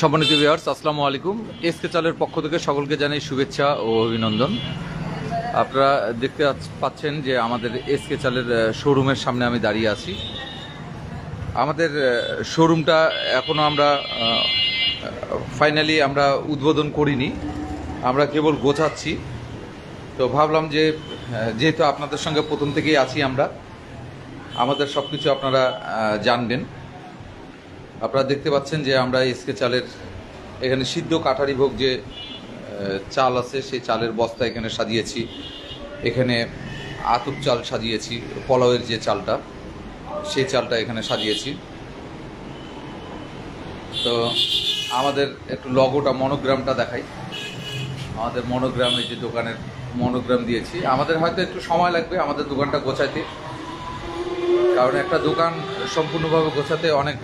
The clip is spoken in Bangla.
সম্মানিত ভিউয়ার্স, আসসালামু আলাইকুম। এসকে চালের পক্ষ থেকে সকলকে জানাই শুভেচ্ছা ও অভিনন্দন। আপনারা দেখতে পাচ্ছেন যে আমাদের এসকে চালের শোরুমের সামনে আমি দাঁড়িয়ে আছি। আমাদের শোরুমটা এখনও আমরা ফাইনালি আমরা উদ্বোধন করিনি, আমরা কেবল গোছাচ্ছি। তো ভাবলাম যে যেহেতু আপনাদের সঙ্গে প্রথম থেকেই আছি আমরা, আমাদের সব কিছু আপনারা জানবেন। আপনারা দেখতে পাচ্ছেন যে আমরা এসকে চালের এখানে সিদ্ধ কাঠারি ভোগ যে চাল আছে সেই চালের বস্তা এখানে সাজিয়েছি। এখানে আতপ চাল সাজিয়েছি, পোলাওয়ের যে চালটা সেই চালটা এখানে সাজিয়েছি। তো আমাদের একটু লগোটা মনোগ্রামটা দেখাই। আমাদের মনোগ্রামে যে দোকানের মনোগ্রাম দিয়েছি। আমাদের হয়তো একটু সময় লাগবে আমাদের দোকানটা গোছাইতে, কারণ একটা দোকান সম্পূর্ণভাবে গোছাতে অনেক